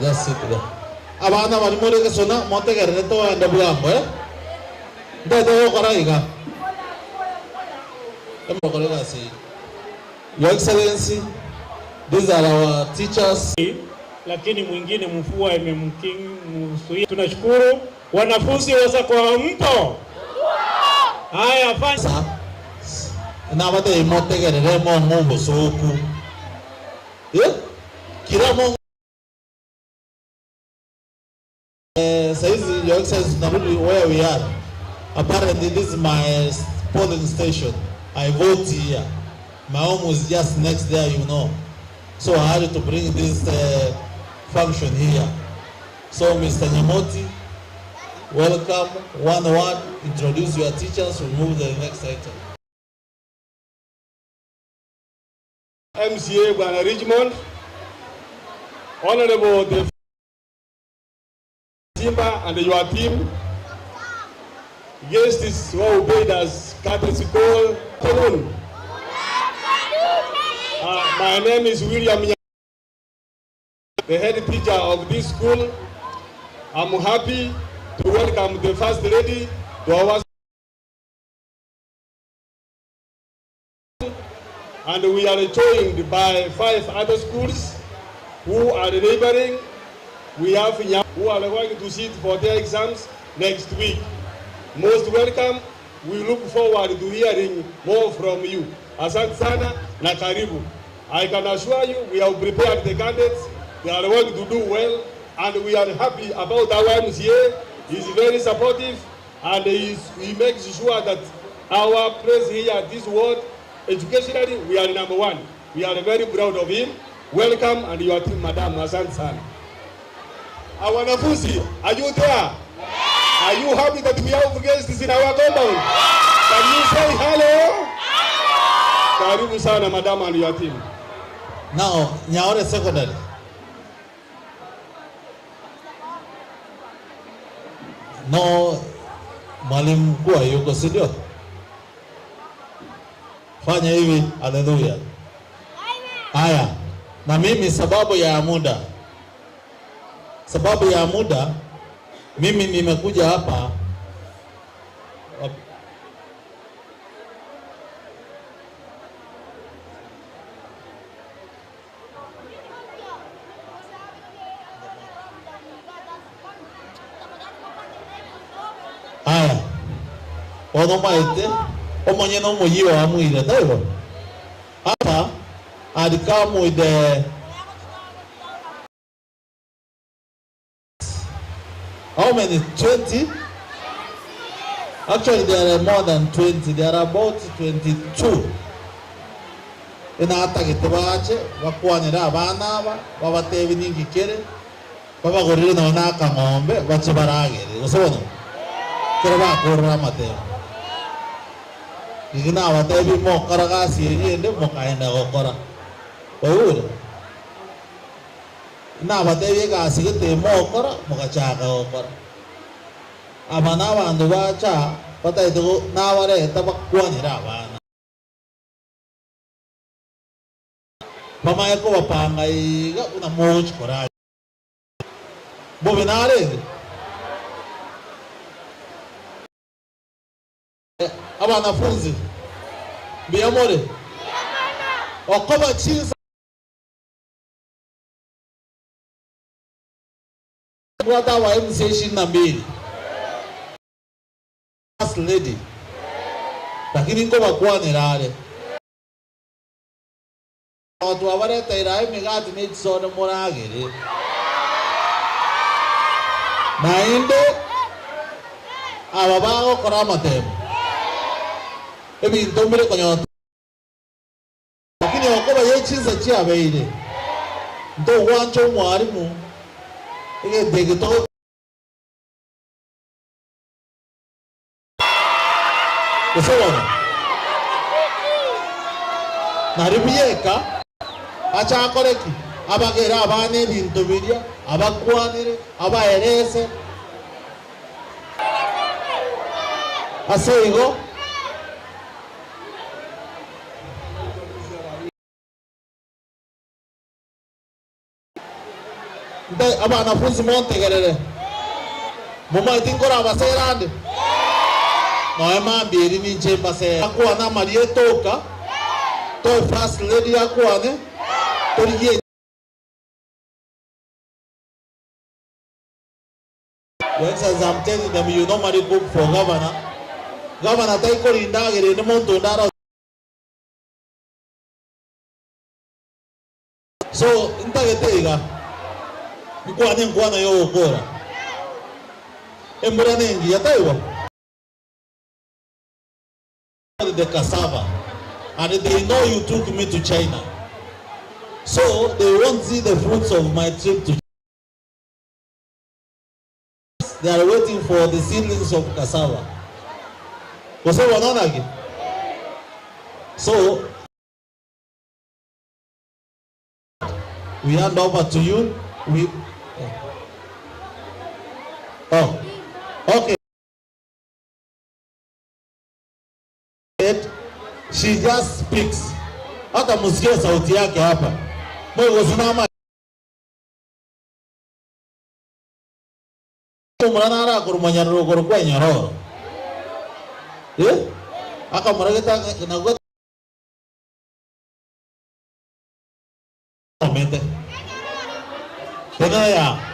Just sit there. Abana bari muri kesona monte garne to anda bugambo Dado koraiga. Your Excellency, these are our teachers. Lakini mwingine mvua imemkinga. Tunashukuru wanafunzi wasa kwa mpo. Haya fanya. Na bade imote gerere mo ngombo soku. Kila mo says Your Excellency, where we are. Apparently this is my polling station. I vote here. My home was just next there, you know. So I had to bring this function here. So Mr. Nyamoti, welcome. One word, introduce your teachers, we'll move to the next item. MCA Bwana Richmond, Honorable the Simba and your team, guests who obeyed us courtesy call. My name is William, the head teacher of this school. I'm happy to welcome the First Lady to our school. And we are joined by 5 other schools who are neighboring. We have who are going to sit for their exams next week. Most welcome. We look forward to hearing more from you. Asante sana na karibu. I can assure you we have prepared the candidates. They are going to do well, and we are happy about our MCA. He is very supportive, and he makes sure that our place here at this ward, educationally, we are number 1. We are very proud of him. Welcome, and your team, Madam. Asante sana. Our wanafunzi, are you there? Are you happy that we have guests in our compound? Can you say hello? Karibu sana, Madam, and your team. Now, Nyaore Secondary. No, mwalimu mkuu yuko, si ndio? Fanya hivi, haleluya. Haya, na mimi sababu ya muda, mimi nimekuja hapa ono maite omonye no muyiwa wa muire taibo hapa adikamu ide how many 20 actually there are more than 20 there are about 22 ina atagite bache bakwanira abana aba babatebi ningikere babagorire no naka ngombe bache baragere usobona kera bakorra mateo igina abatebi mo karagasi yende mo kaenda gokora oure na abatebi gasi gite mo kora mo gachaka gokora abana abandu bacha bataito na bare tabakwanira abana mama yako bapanga iga una moch kora bobinare abana funzi biamore okoba chiza brother wa MCA na mbili First Lady lakini ngo bakwanirare watu abareta iraye migati n'isone muragere nainde ababago koramatemo ebintu mbere konyoto lakini okoba yechiza chiabeire ndo wancho mwarimu ige degito kusoma naribiyeka acha akoreki abagera abane bintu birya abakwanire abaherese aseigo Nda aba wanafunzi monte gerere. Mama itingora baserande. No ema mbiri ni chemba se. Akwa na Maria toka. To first lady akwa ne. Toriye. Once as I'm telling them, you normally go for governor. Governor taiko rinda gere ne monto ndara. So intagetega. Nkwana yo okora. Embura nengi yataiwa. The cassava, and they know you took me to China, so they won't see the fruits of my trip to China. They are waiting for the seedlings of cassava. So we hand over to you. Okay. She just speaks. Hata musikia sauti yake hapa. Mungu simama. Mwana ara kurumanya rogoro kwa nyororo. Aka marageta na go. Mente. Tena ya.